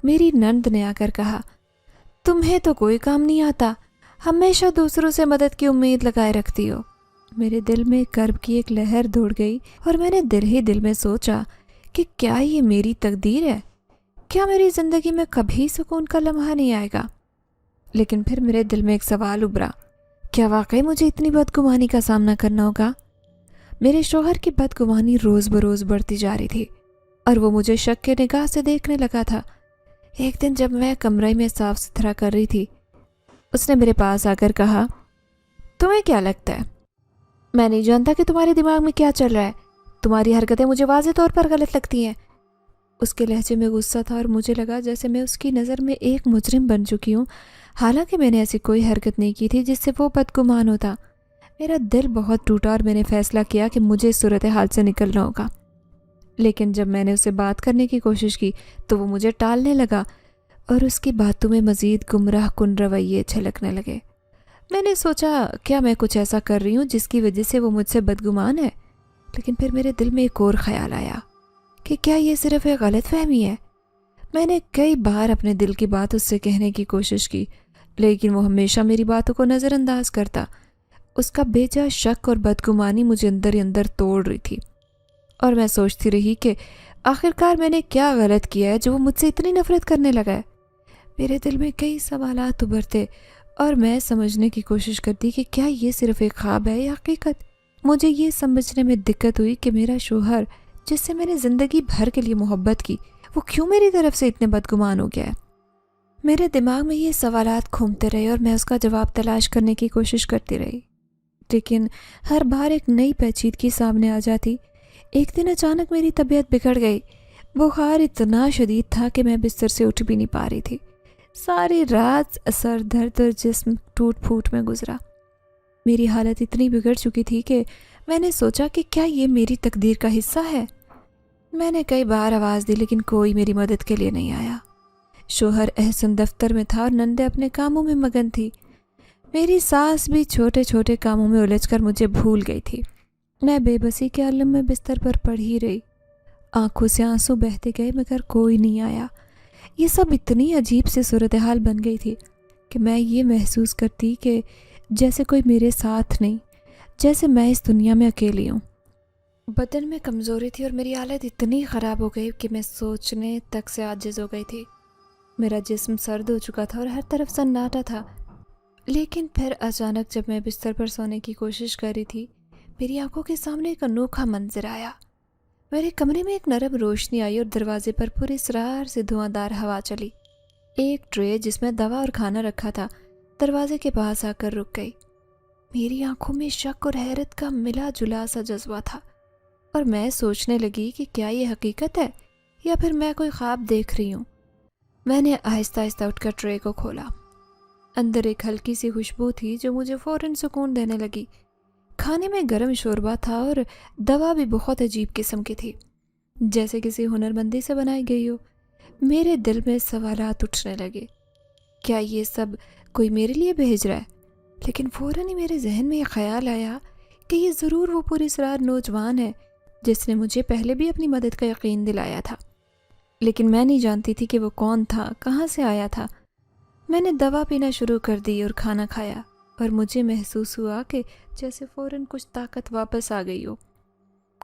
میری نند نے آ کر کہا، تمہیں تو کوئی کام نہیں آتا، ہمیشہ دوسروں سے مدد کی امید لگائے رکھتی ہو۔ میرے دل میں کرب کی ایک لہر دوڑ گئی اور میں نے دل ہی دل میں سوچا کہ کیا یہ میری تقدیر ہے؟ کیا میری زندگی میں کبھی سکون کا لمحہ نہیں آئے گا؟ لیکن پھر میرے دل میں ایک سوال ابھرا، کیا واقعی مجھے اتنی بدگمانی کا سامنا کرنا ہوگا؟ میرے شوہر کی بدگمانی روز بروز بڑھتی جا رہی تھی اور وہ مجھے شک کے نگاہ سے دیکھنے لگا تھا۔ ایک دن جب میں کمرے میں صاف ستھرا کر رہی تھی اس نے میرے پاس آ کر کہا، تمہیں کیا لگتا ہے؟ میں نہیں جانتا کہ تمہارے دماغ میں کیا چل رہا ہے، تمہاری حرکتیں مجھے واضح طور پر غلط لگتی ہیں۔ اس کے لہجے میں غصہ تھا اور مجھے لگا جیسے میں اس کی نظر میں ایک مجرم بن چکی ہوں، حالانکہ میں نے ایسی کوئی حرکت نہیں کی تھی جس سے وہ بدگمان ہوتا۔ میرا دل بہت ٹوٹا اور میں نے فیصلہ کیا کہ مجھے اس صورتحال سے نکلنا ہوگا۔ لیکن جب میں نے اسے بات کرنے کی کوشش کی تو وہ مجھے ٹالنے لگا اور اس کی باتوں میں مزید گمراہ کن رویے چھلکنے لگے۔ میں نے سوچا کیا میں کچھ ایسا کر رہی ہوں جس کی وجہ سے وہ مجھ سے بدگمان ہے، لیکن پھر میرے دل میں ایک اور خیال آیا کہ کیا یہ صرف ایک غلط فہمی ہے۔ میں نے کئی بار اپنے دل کی بات اس سے کہنے کی کوشش کی، لیکن وہ ہمیشہ میری باتوں کو نظر انداز کرتا۔ اس کا بے جا شک اور بدگمانی مجھے اندر ہی اندر توڑ رہی تھی، اور میں سوچتی رہی کہ آخرکار میں نے کیا غلط کیا ہے جو وہ مجھ سے اتنی نفرت کرنے لگا ہے۔ میرے دل میں کئی سوالات ابھرتے اور میں سمجھنے کی کوشش کرتی کہ کیا یہ صرف ایک خواب ہے یا حقیقت۔ مجھے یہ سمجھنے میں دقت ہوئی کہ میرا شوہر جس سے میں نے زندگی بھر کے لیے محبت کی، وہ کیوں میری طرف سے اتنے بدگمان ہو گیا ہے۔ میرے دماغ میں یہ سوالات گھومتے رہے اور میں اس کا جواب تلاش کرنے کی کوشش کرتی رہی، لیکن ہر بار ایک نئی پیچیدگی سامنے آ جاتی۔ ایک دن اچانک میری طبیعت بگڑ گئی۔ بخار اتنا شدید تھا کہ میں بستر سے اٹھ بھی نہیں پا رہی تھی۔ ساری رات سر درد اور جسم ٹوٹ پھوٹ میں گزرا۔ میری حالت اتنی بگڑ چکی تھی کہ میں نے سوچا کہ کیا یہ میری تقدیر کا حصہ ہے۔ میں نے کئی بار آواز دی لیکن کوئی میری مدد کے لیے نہیں آیا۔ شوہر احسن دفتر میں تھا اور نندے اپنے کاموں میں مگن تھی۔ میری ساس بھی چھوٹے چھوٹے کاموں میں الجھ کر مجھے بھول گئی تھی۔ میں بے بسی کے عالم میں بستر پر پڑھی رہی۔ آنکھوں سے آنسو بہتے گئے مگر کوئی نہیں آیا۔ یہ سب اتنی عجیب سی صورتحال بن گئی تھی کہ میں یہ محسوس کرتی کہ جیسے کوئی میرے ساتھ نہیں، جیسے میں اس دنیا میں اکیلی ہوں۔ بدن میں کمزوری تھی اور میری حالت اتنی خراب ہو گئی کہ میں سوچنے تک سے عاجز ہو گئی تھی۔ میرا جسم سرد ہو چکا تھا اور ہر طرف سناٹا تھا۔ لیکن پھر اچانک جب میں بستر پر سونے کی کوشش کر رہی تھی، میری آنکھوں کے سامنے ایک انوکھا منظر آیا۔ میرے کمرے میں ایک نرم روشنی آئی اور دروازے پر پورے اسرار سے دھواں دار ہوا چلی۔ ایک ٹرے جس میں دوا اور کھانا رکھا تھا دروازے کے پاس آ کر رک گئی۔ میری آنکھوں میں شک اور حیرت کا ملا جلا سا جذبہ تھا، اور میں سوچنے لگی کہ کیا یہ حقیقت ہے یا پھر میں کوئی خواب دیکھ رہی ہوں۔ میں نے آہستہ آہستہ اٹھ کر ٹرے کو کھولا۔ اندر ایک ہلکی سی خوشبو تھی جو مجھے فوراً سکون دینے لگی۔ کھانے میں گرم شوربہ تھا اور دوا بھی بہت عجیب قسم کی تھی، جیسے کسی ہنرمندی سے بنائی گئی ہو۔ میرے دل میں سوالات اٹھنے لگے، کیا یہ سب کوئی میرے لیے بھیج رہا ہے؟ لیکن فوراً ہی میرے ذہن میں یہ خیال آیا کہ یہ ضرور وہ پراسرار نوجوان ہے جس نے مجھے پہلے بھی اپنی مدد کا یقین دلایا تھا، لیکن میں نہیں جانتی تھی کہ وہ کون تھا، کہاں سے آیا تھا۔ میں نے دوا پینا شروع کر دی اور کھانا کھایا، اور مجھے محسوس ہوا کہ جیسے فوراً کچھ طاقت واپس آ گئی ہو۔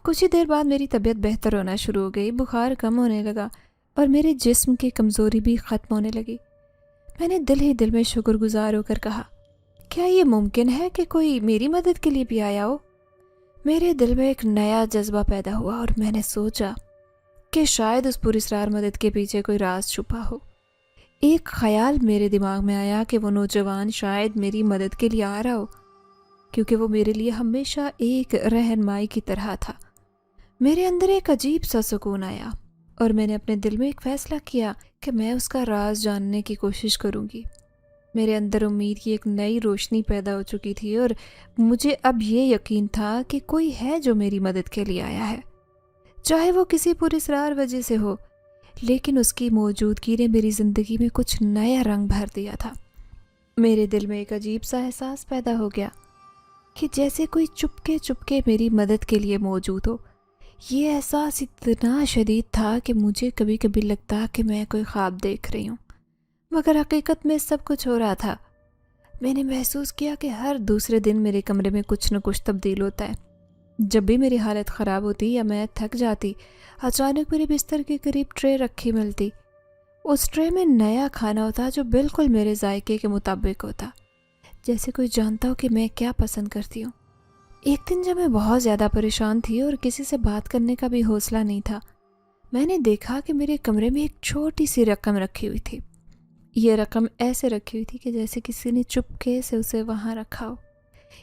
کچھ ہی دیر بعد میری طبیعت بہتر ہونا شروع ہو گئی، بخار کم ہونے لگا اور میرے جسم کی کمزوری بھی ختم ہونے لگی۔ میں نے دل ہی دل میں شکر گزار ہو کر کہا، کیا یہ ممکن ہے کہ کوئی میری مدد کے لیے بھی آیا ہو؟ میرے دل میں ایک نیا جذبہ پیدا ہوا اور میں نے سوچا کہ شاید اس پراسرار مدد کے پیچھے کوئی راز چھپا ہو۔ ایک خیال میرے دماغ میں آیا کہ وہ نوجوان شاید میری مدد کے لیے آ رہا ہو، کیونکہ وہ میرے لیے ہمیشہ ایک رہنمائی کی طرح تھا۔ میرے اندر ایک عجیب سا سکون آیا اور میں نے اپنے دل میں ایک فیصلہ کیا کہ میں اس کا راز جاننے کی کوشش کروں گی۔ میرے اندر امید کی ایک نئی روشنی پیدا ہو چکی تھی اور مجھے اب یہ یقین تھا کہ کوئی ہے جو میری مدد کے لیے آیا ہے، چاہے وہ کسی پراسرار وجہ سے ہو، لیکن اس کی موجودگی نے میری زندگی میں کچھ نیا رنگ بھر دیا تھا۔ میرے دل میں ایک عجیب سا احساس پیدا ہو گیا کہ جیسے کوئی چپکے میری مدد کے لیے موجود ہو۔ یہ احساس اتنا شدید تھا کہ مجھے کبھی کبھی لگتا کہ میں کوئی خواب دیکھ رہی ہوں، مگر حقیقت میں سب کچھ ہو رہا تھا۔ میں نے محسوس کیا کہ ہر دوسرے دن میرے کمرے میں کچھ نہ کچھ تبدیل ہوتا ہے۔ جب بھی میری حالت خراب ہوتی یا میں تھک جاتی، اچانک میرے بستر کے قریب ٹرے رکھی ملتی۔ اس ٹرے میں نیا کھانا ہوتا جو بالکل میرے ذائقے کے مطابق ہوتا، جیسے کوئی جانتا ہو کہ میں کیا پسند کرتی ہوں۔ ایک دن جب میں بہت زیادہ پریشان تھی اور کسی سے بات کرنے کا بھی حوصلہ نہیں تھا، میں نے دیکھا کہ میرے کمرے میں ایک چھوٹی سی رقم رکھی ہوئی تھی۔ یہ رقم ایسے رکھی ہوئی تھی کہ جیسے کسی نے چپکے سے اسے وہاں رکھا ہو۔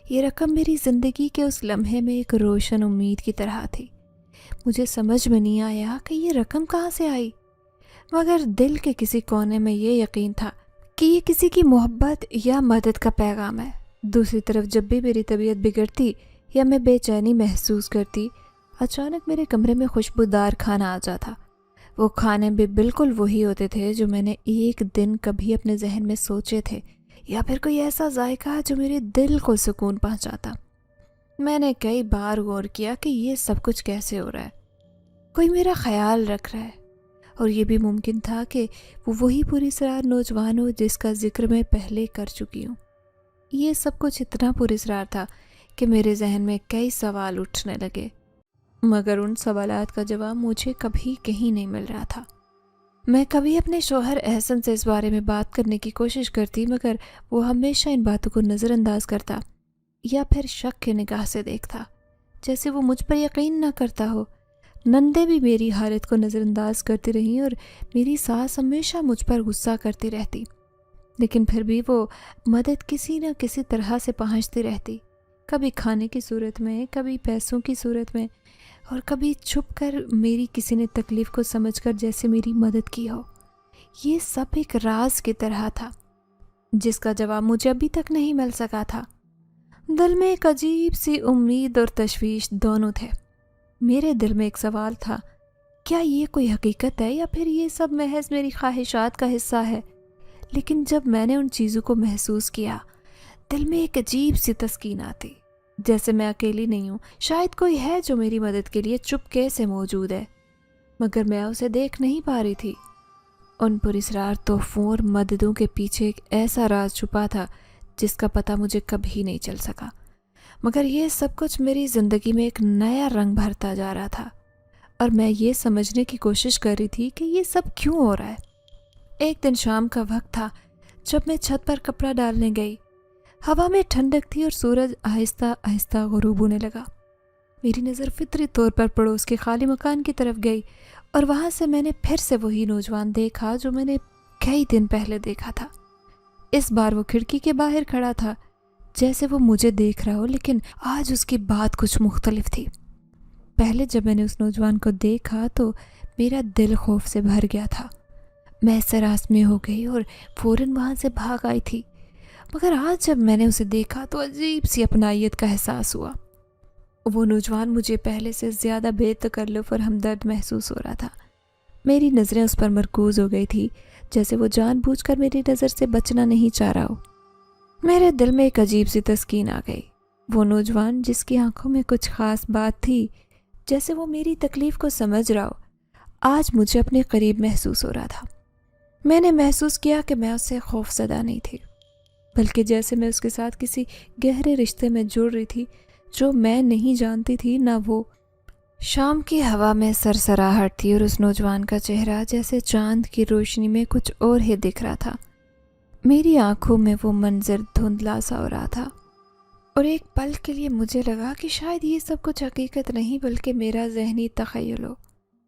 یہ رقم میری زندگی کے اس لمحے میں ایک روشن امید کی طرح تھی۔ مجھے سمجھ میں نہیں آیا کہ یہ رقم کہاں سے آئی، مگر دل کے کسی کونے میں یہ یقین تھا کہ یہ کسی کی محبت یا مدد کا پیغام ہے۔ دوسری طرف جب بھی میری طبیعت بگڑتی یا میں بے چینی محسوس کرتی، اچانک میرے کمرے میں خوشبودار کھانا آ جاتا۔ وہ کھانے بھی بالکل وہی ہوتے تھے جو میں نے ایک دن کبھی اپنے ذہن میں سوچے تھے، یا پھر کوئی ایسا ذائقہ جو میرے دل کو سکون پہنچاتا۔ میں نے کئی بار غور کیا کہ یہ سب کچھ کیسے ہو رہا ہے، کوئی میرا خیال رکھ رہا ہے، اور یہ بھی ممکن تھا کہ وہ وہی پراسرار نوجوان ہو جس کا ذکر میں پہلے کر چکی ہوں۔ یہ سب کچھ اتنا پراسرار تھا کہ میرے ذہن میں کئی سوال اٹھنے لگے، مگر ان سوالات کا جواب مجھے کبھی کہیں نہیں مل رہا تھا۔ میں کبھی اپنے شوہر احسن سے اس بارے میں بات کرنے کی کوشش کرتی، مگر وہ ہمیشہ ان باتوں کو نظر انداز کرتا یا پھر شک کے نگاہ سے دیکھتا، جیسے وہ مجھ پر یقین نہ کرتا ہو۔ نندے بھی میری حالت کو نظر انداز کرتی رہیں اور میری ساس ہمیشہ مجھ پر غصہ کرتی رہتی، لیکن پھر بھی وہ مدد کسی نہ کسی طرح سے پہنچتی رہتی، کبھی کھانے کی صورت میں، کبھی پیسوں کی صورت میں، اور کبھی چھپ کر میری کسی نے تکلیف کو سمجھ کر جیسے میری مدد کی ہو۔ یہ سب ایک راز کی طرح تھا جس کا جواب مجھے ابھی تک نہیں مل سکا تھا۔ دل میں ایک عجیب سی امید اور تشویش دونوں تھے۔ میرے دل میں ایک سوال تھا، کیا یہ کوئی حقیقت ہے یا پھر یہ سب محض میری خواہشات کا حصہ ہے؟ لیکن جب میں نے ان چیزوں کو محسوس کیا، دل میں ایک عجیب سی تسکین آتی، جیسے میں اکیلی نہیں ہوں، شاید کوئی ہے جو میری مدد کے لیے چپکے سے موجود ہے، مگر میں اسے دیکھ نہیں پا رہی تھی۔ ان پراسرار تحفوں اور مددوں کے پیچھے ایک ایسا راز چھپا تھا جس کا پتہ مجھے کبھی نہیں چل سکا، مگر یہ سب کچھ میری زندگی میں ایک نیا رنگ بھرتا جا رہا تھا، اور میں یہ سمجھنے کی کوشش کر رہی تھی کہ یہ سب کیوں ہو رہا ہے۔ ایک دن شام کا وقت تھا جب میں چھت پر کپڑا ڈالنے گئی۔ ہوا میں ٹھنڈک تھی اور سورج آہستہ آہستہ غروب ہونے لگا۔ میری نظر فطری طور پر پڑوس کے خالی مکان کی طرف گئی، اور وہاں سے میں نے پھر سے وہی نوجوان دیکھا جو میں نے کئی دن پہلے دیکھا تھا۔ اس بار وہ کھڑکی کے باہر کھڑا تھا، جیسے وہ مجھے دیکھ رہا ہو، لیکن آج اس کی بات کچھ مختلف تھی۔ پہلے جب میں نے اس نوجوان کو دیکھا تو میرا دل خوف سے بھر گیا تھا۔ میں سراس میں ہو گئی اور فوراً وہاں سے بھاگ آئی تھی، مگر آج جب میں نے اسے دیکھا تو عجیب سی اپنائیت کا احساس ہوا۔ وہ نوجوان مجھے پہلے سے زیادہ بے تکلف اور ہمدرد محسوس ہو رہا تھا۔ میری نظریں اس پر مرکوز ہو گئی تھی، جیسے وہ جان بوجھ کر میری نظر سے بچنا نہیں چاہ رہا ہو۔ میرے دل میں ایک عجیب سی تسکین آ گئی۔ وہ نوجوان جس کی آنکھوں میں کچھ خاص بات تھی، جیسے وہ میری تکلیف کو سمجھ رہا ہو، آج مجھے اپنے قریب محسوس ہو رہا تھا۔ میں نے محسوس کیا کہ میں اس سے خوف زدہ نہیں تھی، بلکہ جیسے میں اس کے ساتھ کسی گہرے رشتے میں جڑ رہی تھی جو میں نہیں جانتی تھی نہ وہ۔ شام کی ہوا میں سرسراہٹ تھی اور اس نوجوان کا چہرہ جیسے چاند کی روشنی میں کچھ اور ہی دکھ رہا تھا۔ میری آنکھوں میں وہ منظر دھندلا سا ہو رہا تھا، اور ایک پل کے لیے مجھے لگا کہ شاید یہ سب کچھ حقیقت نہیں بلکہ میرا ذہنی تخیل ہو۔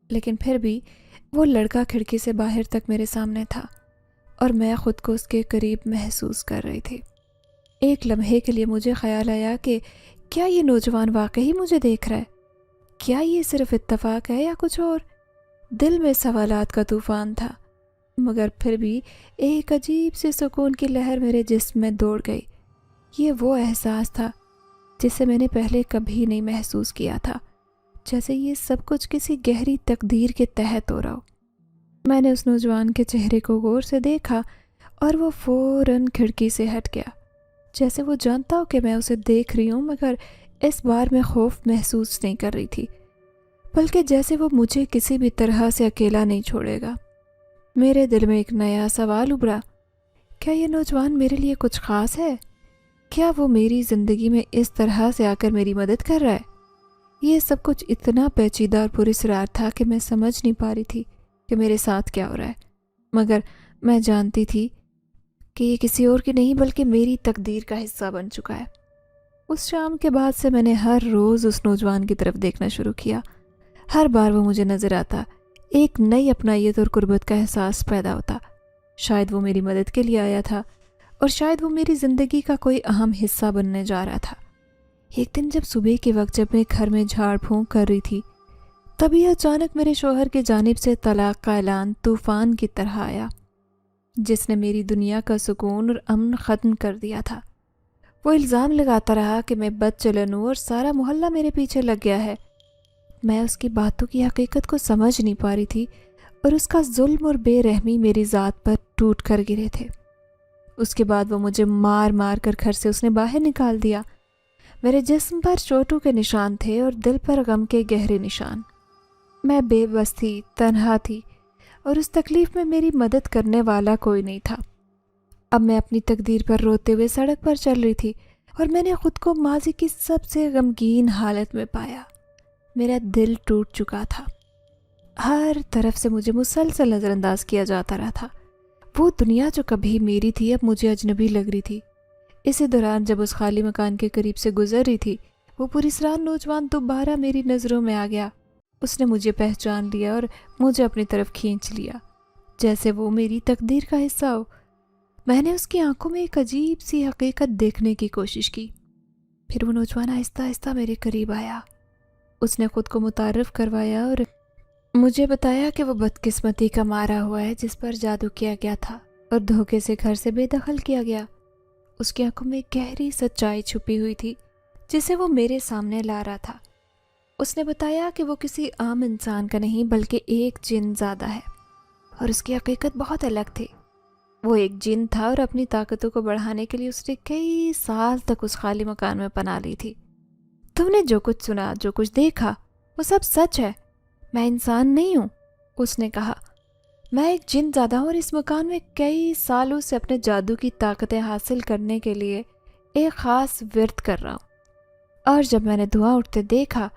لیکن پھر بھی وہ لڑکا کھڑکی سے باہر تک میرے سامنے تھا، اور میں خود کو اس کے قریب محسوس کر رہی تھی۔ ایک لمحے کے لیے مجھے خیال آیا کہ کیا یہ نوجوان واقعی مجھے دیکھ رہا ہے؟ کیا یہ صرف اتفاق ہے یا کچھ اور؟ دل میں سوالات کا طوفان تھا، مگر پھر بھی ایک عجیب سے سکون کی لہر میرے جسم میں دوڑ گئی۔ یہ وہ احساس تھا جسے میں نے پہلے کبھی نہیں محسوس کیا تھا، جیسے یہ سب کچھ کسی گہری تقدیر کے تحت ہو رہا ہو۔ میں نے اس نوجوان کے چہرے کو غور سے دیکھا اور وہ فوراً کھڑکی سے ہٹ گیا، جیسے وہ جانتا ہو کہ میں اسے دیکھ رہی ہوں، مگر اس بار میں خوف محسوس نہیں کر رہی تھی، بلکہ جیسے وہ مجھے کسی بھی طرح سے اکیلا نہیں چھوڑے گا۔ میرے دل میں ایک نیا سوال ابھرا، کیا یہ نوجوان میرے لیے کچھ خاص ہے؟ کیا وہ میری زندگی میں اس طرح سے آ کر میری مدد کر رہا ہے؟ یہ سب کچھ اتنا پیچیدہ اور پراسرار تھا کہ میں سمجھ نہیں پا رہی تھی کہ میرے ساتھ کیا ہو رہا ہے، مگر میں جانتی تھی کہ یہ کسی اور کی نہیں بلکہ میری تقدیر کا حصہ بن چکا ہے۔ اس شام کے بعد سے میں نے ہر روز اس نوجوان کی طرف دیکھنا شروع کیا۔ ہر بار وہ مجھے نظر آتا، ایک نئی اپنائیت اور قربت کا احساس پیدا ہوتا۔ شاید وہ میری مدد کے لیے آیا تھا، اور شاید وہ میری زندگی کا کوئی اہم حصہ بننے جا رہا تھا۔ ایک دن جب صبح کے وقت جب میں گھر میں جھاڑ پھونک کر رہی تھی، تبھی اچانک میرے شوہر کی جانب سے طلاق کا اعلان طوفان کی طرح آیا، جس نے میری دنیا کا سکون اور امن ختم کر دیا تھا۔ وہ الزام لگاتا رہا کہ میں بد چلن ہوں اور سارا محلہ میرے پیچھے لگ گیا ہے۔ میں اس کی باتوں کی حقیقت کو سمجھ نہیں پا رہی تھی، اور اس کا ظلم اور بے رحمی میری ذات پر ٹوٹ کر گرے تھے۔ اس کے بعد وہ مجھے مار مار کر گھر سے اس نے باہر نکال دیا۔ میرے جسم پر چوٹوں کے نشان تھے اور دل پر غم کے گہرے نشان۔ میں بے بس تھی، تنہا تھی، اور اس تکلیف میں میری مدد کرنے والا کوئی نہیں تھا۔ اب میں اپنی تقدیر پر روتے ہوئے سڑک پر چل رہی تھی، اور میں نے خود کو ماضی کی سب سے غمگین حالت میں پایا۔ میرا دل ٹوٹ چکا تھا۔ ہر طرف سے مجھے مسلسل نظر انداز کیا جاتا رہا تھا۔ وہ دنیا جو کبھی میری تھی اب مجھے اجنبی لگ رہی تھی۔ اسی دوران جب اس خالی مکان کے قریب سے گزر رہی تھی، وہ پراسرار نوجوان دوبارہ میری نظروں میں آ گیا۔ اس نے مجھے پہچان لیا اور مجھے اپنی طرف کھینچ لیا، جیسے وہ میری تقدیر کا حصہ ہو۔ میں نے اس کی آنکھوں میں ایک عجیب سی حقیقت دیکھنے کی کوشش کی۔ پھر وہ نوجوان آہستہ آہستہ میرے قریب آیا۔ اس نے خود کو متعارف کروایا اور مجھے بتایا کہ وہ بدقسمتی کا مارا ہوا ہے جس پر جادو کیا گیا تھا اور دھوکے سے گھر سے بے دخل کیا گیا۔ اس کی آنکھوں میں گہری سچائی چھپی ہوئی تھی جسے وہ میرے سامنے لا رہا تھا۔ اس نے بتایا کہ وہ کسی عام انسان کا نہیں بلکہ ایک جن زادہ ہے، اور اس کی حقیقت بہت الگ تھی۔ وہ ایک جن تھا اور اپنی طاقتوں کو بڑھانے کے لیے اس نے کئی سال تک اس خالی مکان میں پناہ لی تھی۔ تم نے جو کچھ سنا، جو کچھ دیکھا، وہ سب سچ ہے۔ میں انسان نہیں ہوں، اس نے کہا۔ میں ایک جن زادہ ہوں اور اس مکان میں کئی سالوں سے اپنے جادو کی طاقتیں حاصل کرنے کے لیے ایک خاص ورد کر رہا ہوں، اور جب میں نے دھواں اٹھتے دیکھا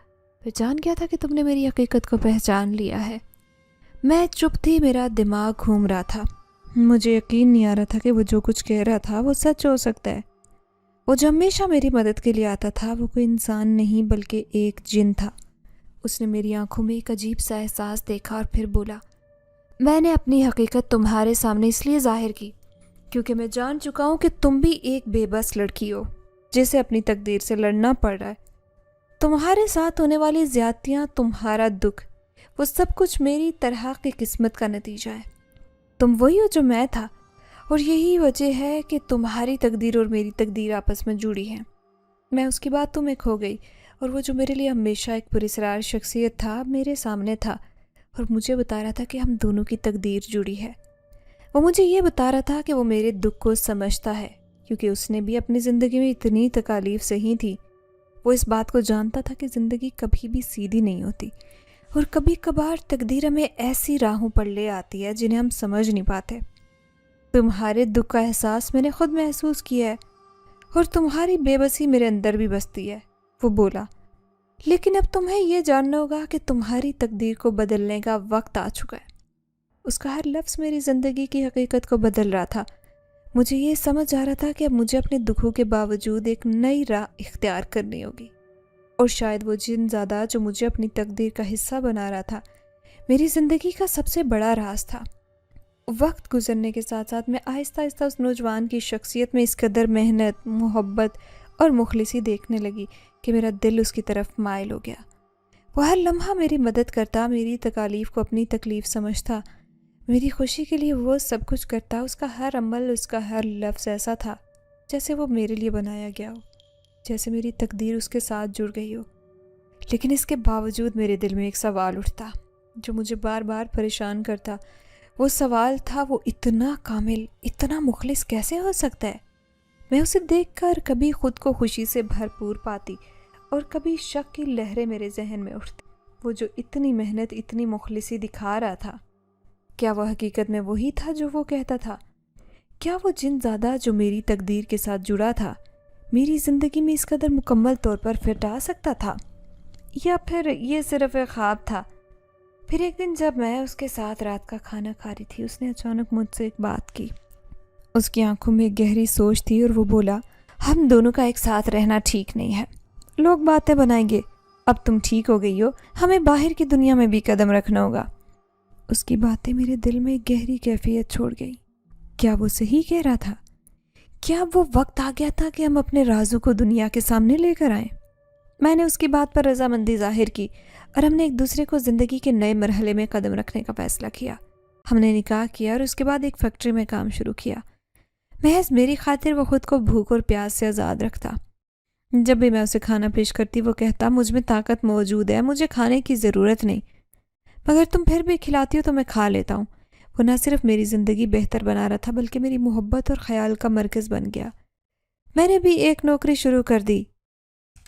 تو جان گیا تھا کہ تم نے میری حقیقت کو پہچان لیا ہے۔ میں چپ تھی، میرا دماغ گھوم رہا تھا۔ مجھے یقین نہیں آ رہا تھا کہ وہ جو کچھ کہہ رہا تھا وہ سچ ہو سکتا ہے۔ وہ جو ہمیشہ میری مدد کے لیے آتا تھا وہ کوئی انسان نہیں بلکہ ایک جن تھا۔ اس نے میری آنکھوں میں ایک عجیب سا احساس دیکھا اور پھر بولا، میں نے اپنی حقیقت تمہارے سامنے اس لیے ظاہر کی کیونکہ میں جان چکا ہوں کہ تم بھی ایک بے بس لڑکی ہو جسے اپنی تقدیر سے لڑنا پڑ رہا ہے۔ تمہارے ساتھ ہونے والی زیادتیاں، تمہارا دکھ، وہ سب کچھ میری طرح کی قسمت کا نتیجہ ہے۔ تم وہی ہو جو میں تھا، اور یہی وجہ ہے کہ تمہاری تقدیر اور میری تقدیر آپس میں جڑی ہیں۔ میں اس کی باتوں میں کھو گئی، اور وہ جو میرے لیے ہمیشہ ایک پراسرار شخصیت تھا میرے سامنے تھا اور مجھے بتا رہا تھا کہ ہم دونوں کی تقدیر جڑی ہے۔ وہ مجھے یہ بتا رہا تھا کہ وہ میرے دکھ کو سمجھتا ہے کیونکہ اس نے بھی اپنی زندگی میں اتنی تکالیف سہی تھی۔ وہ اس بات کو جانتا تھا کہ زندگی کبھی بھی سیدھی نہیں ہوتی، اور کبھی کبھار تقدیر ہمیں ایسی راہوں پر لے آتی ہے جنہیں ہم سمجھ نہیں پاتے۔ تمہارے دکھ کا احساس میں نے خود محسوس کیا ہے، اور تمہاری بے بسی میرے اندر بھی بستی ہے، وہ بولا۔ لیکن اب تمہیں یہ جاننا ہوگا کہ تمہاری تقدیر کو بدلنے کا وقت آ چکا ہے۔ اس کا ہر لفظ میری زندگی کی حقیقت کو بدل رہا تھا۔ مجھے یہ سمجھ آ رہا تھا کہ اب مجھے اپنے دکھوں کے باوجود ایک نئی راہ اختیار کرنی ہوگی، اور شاید وہ جن زادہ جو مجھے اپنی تقدیر کا حصہ بنا رہا تھا میری زندگی کا سب سے بڑا راز تھا۔ وقت گزرنے کے ساتھ ساتھ میں آہستہ آہستہ اس نوجوان کی شخصیت میں اس قدر محنت، محبت اور مخلصی دیکھنے لگی کہ میرا دل اس کی طرف مائل ہو گیا۔ وہ ہر لمحہ میری مدد کرتا، میری تکالیف کو اپنی تکلیف سمجھتا، میری خوشی کے لیے وہ سب کچھ کرتا۔ اس کا ہر عمل، اس کا ہر لفظ ایسا تھا جیسے وہ میرے لیے بنایا گیا ہو، جیسے میری تقدیر اس کے ساتھ جڑ گئی ہو۔ لیکن اس کے باوجود میرے دل میں ایک سوال اٹھتا جو مجھے بار بار پریشان کرتا۔ وہ سوال تھا، وہ اتنا کامل، اتنا مخلص کیسے ہو سکتا ہے؟ میں اسے دیکھ کر کبھی خود کو خوشی سے بھرپور پاتی اور کبھی شک کی لہریں میرے ذہن میں اٹھتی۔ وہ جو اتنی محنت، اتنی مخلصی دکھا رہا تھا، کیا وہ حقیقت میں وہی تھا جو وہ کہتا تھا؟ کیا وہ جن زادہ جو میری تقدیر کے ساتھ جڑا تھا میری زندگی میں اس قدر مکمل طور پر فٹ آ سکتا تھا، یا پھر یہ صرف ایک خواب تھا؟ پھر ایک دن جب میں اس کے ساتھ رات کا کھانا کھا رہی تھی، اس نے اچانک مجھ سے ایک بات کی۔ اس کی آنکھوں میں گہری سوچ تھی اور وہ بولا، ہم دونوں کا ایک ساتھ رہنا ٹھیک نہیں ہے، لوگ باتیں بنائیں گے، اب تم ٹھیک ہو گئی ہو، ہمیں باہر کی دنیا میں بھی قدم رکھنا ہوگا۔ اس کی باتیں میرے دل میں گہری کیفیت چھوڑ گئی۔ کیا وہ صحیح کہہ رہا تھا؟ کیا وہ وقت آ گیا تھا کہ ہم اپنے رازوں کو دنیا کے سامنے لے کر آئیں؟ میں نے اس کی بات پر رضامندی ظاہر کی اور ہم نے ایک دوسرے کو زندگی کے نئے مرحلے میں قدم رکھنے کا فیصلہ کیا۔ ہم نے نکاح کیا اور اس کے بعد ایک فیکٹری میں کام شروع کیا۔ محض میری خاطر وہ خود کو بھوک اور پیاس سے آزاد رکھتا۔ جب بھی میں اسے کھانا پیش کرتی وہ کہتا مجھ میں طاقت موجود ہے، مجھے کھانے کی ضرورت نہیں، مگر تم پھر بھی کھلاتی ہو تو میں کھا لیتا ہوں۔ وہ نہ صرف میری زندگی بہتر بنا رہا تھا بلکہ میری محبت اور خیال کا مرکز بن گیا۔ میں نے بھی ایک نوکری شروع کر دی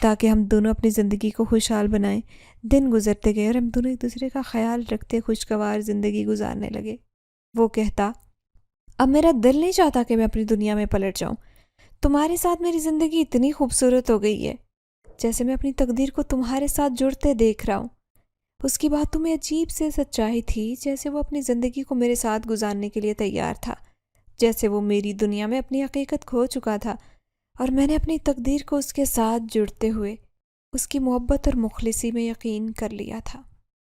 تاکہ ہم دونوں اپنی زندگی کو خوشحال بنائیں۔ دن گزرتے گئے اور ہم دونوں ایک دوسرے کا خیال رکھتے خوشگوار زندگی گزارنے لگے۔ وہ کہتا اب میرا دل نہیں چاہتا کہ میں اپنی دنیا میں پلٹ جاؤں۔ تمہارے ساتھ میری زندگی اتنی خوبصورت ہو گئی ہے جیسے میں اپنی تقدیر کو تمہارے ساتھ جڑتے دیکھ رہا ہوں۔ اس کی باتوں میں عجیب سے سچائی تھی، جیسے وہ اپنی زندگی کو میرے ساتھ گزارنے کے لیے تیار تھا، جیسے وہ میری دنیا میں اپنی حقیقت کھو چکا تھا اور میں نے اپنی تقدیر کو اس کے ساتھ جڑتے ہوئے اس کی محبت اور مخلصی میں یقین کر لیا تھا۔